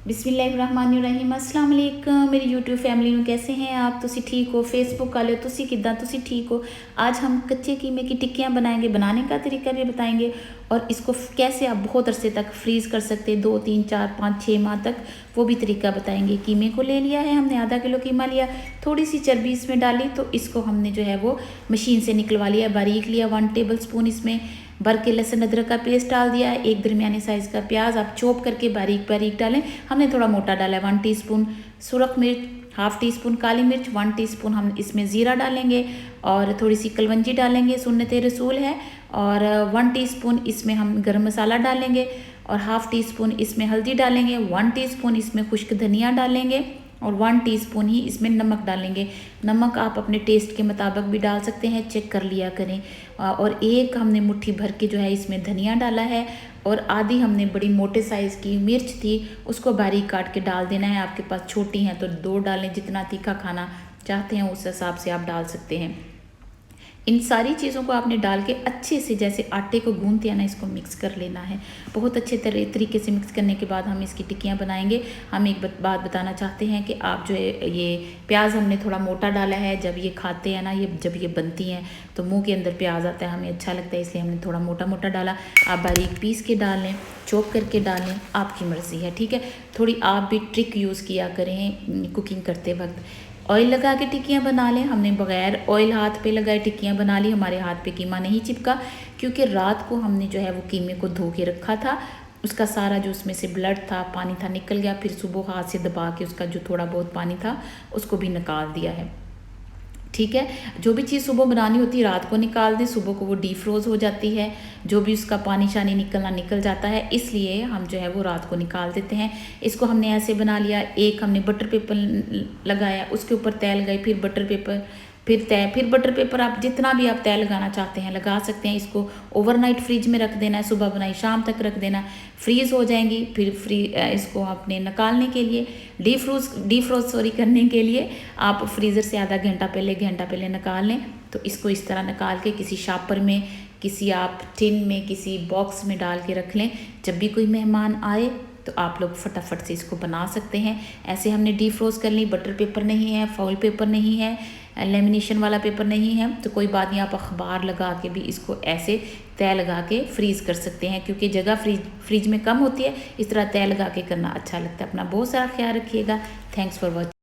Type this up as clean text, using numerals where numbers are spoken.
बिस्मिल्लाहिर्रहमानिर्रहीम। अस्सलाम वालेकुम मेरी यूट्यूब फैमिली में कैसे हैं आप? तुसी ठीक हो? फेसबुक वाले तुसी किदा तुसी ठीक हो? आज हम कच्चे कीमे की टिक्कियाँ बनाएंगे, बनाने का तरीका भी बताएंगे और इसको कैसे आप बहुत अरसे तक फ्रीज़ कर सकते हैं, 2 3 4 5 6 माह तक, वो भी तरीका बताएंगे। कीमे को ले लिया है हमने, आधा किलो कीमा लिया, थोड़ी सी चर्बी इसमें डाली, तो इसको हमने जो है वो मशीन से निकलवा लिया, बारीक लिया। 1 टेबल स्पून इसमें भर के लहसुन अदरक का पेस्ट डाल दिया है। एक दरमियाने साइज़ का प्याज आप चॉप करके बारीक बारीक डालें, हमने थोड़ा मोटा डाला है। 1 टीस्पून सुरख मिर्च, 1/2 टीस्पून काली मिर्च, 1 टीस्पून हम इसमें ज़ीरा डालेंगे और थोड़ी सी कलवंजी डालेंगे, सुन्नत रसूल है। और 1 टीस्पून इसमें हम गरम मसाला डालेंगे और 1/2 टीस्पून इसमें हल्दी डालेंगे, 1 टीस्पून इसमें खुश्क धनिया डालेंगे और 1 टीस्पून ही इसमें नमक डालेंगे। नमक आप अपने टेस्ट के मुताबिक भी डाल सकते हैं, चेक कर लिया करें। और एक हमने मुट्ठी भर के जो है इसमें धनिया डाला है और आधी हमने बड़ी मोटे साइज़ की मिर्च थी उसको बारीक काट के डाल देना है। आपके पास छोटी हैं तो 2 डालें, जितना तीखा खाना चाहते हैं उस हिसाब से आप डाल सकते हैं। इन सारी चीज़ों को आपने डाल के अच्छे से, जैसे आटे को गूंथते हैं ना, इसको मिक्स कर लेना है। बहुत अच्छे तरीके से मिक्स करने के बाद हम इसकी टिक्कियाँ बनाएंगे। हम एक बात बताना चाहते हैं कि आप जो है ये प्याज हमने थोड़ा मोटा डाला है, जब ये खाते हैं ना, जब ये बनती हैं तो मुंह के अंदर प्याज आता है, हमें अच्छा लगता है, इसलिए हमने थोड़ा मोटा मोटा डाला। आप बारीक पीस के डाल लें, चॉप करके डाल लें, आपकी मर्ज़ी है, ठीक है। थोड़ी आप भी ट्रिक यूज़ किया करें कुकिंग करते वक्त। ऑयल लगा के टिक्कियाँ बना लें। हमने बग़ैर ऑयल हाथ पे लगाए टिक्कियाँ बना ली, हमारे हाथ पे कीमा नहीं चिपका, क्योंकि रात को हमने जो है वो कीमे को धो के रखा था। उसका सारा जो उसमें से ब्लड था, पानी था, निकल गया। फिर सुबह हाथ से दबा के उसका जो थोड़ा बहुत पानी था उसको भी निकाल दिया है, ठीक है। जो भी चीज़ सुबह बनानी होती है रात को निकाल दें, सुबह को वो डीफ्रोज़ हो जाती है, जो भी उसका पानी शानी निकलना निकल जाता है, इसलिए हम जो है वो रात को निकाल देते हैं। इसको हमने ऐसे बना लिया। एक हमने बटर पेपर लगाया, उसके ऊपर तय लगाई, फिर बटर पेपर, फिर तय, फिर बटर पेपर। आप जितना भी आप तय लगाना चाहते हैं लगा सकते हैं। इसको ओवरनाइट फ्रिज में रख देना है, सुबह बनाई शाम तक रख देना, फ्रीज़ हो जाएंगी। फिर इसको आपने निकालने के लिए डीफ्रोज करने के लिए आप फ्रीज़र से आधा घंटा पहले निकाल लें। तो इसको इस तरह निकाल के किसी शापर में, किसी आप टिन में, किसी बॉक्स में डाल के रख लें। जब भी कोई मेहमान आए तो आप लोग फटाफट से इसको बना सकते हैं। ऐसे हमने डीफ्रोज कर ली। बटर पेपर नहीं है, फॉइल पेपर नहीं है, लेमिनेशन वाला पेपर नहीं है, तो कोई बात नहीं, आप अखबार लगा के भी इसको ऐसे तय लगा के फ्रीज़ कर सकते हैं, क्योंकि जगह फ्रिज में कम होती है। इस तरह तय लगा के करना अच्छा लगता है। अपना बहुत सारा ख्याल रखिएगा। Thanks for watching.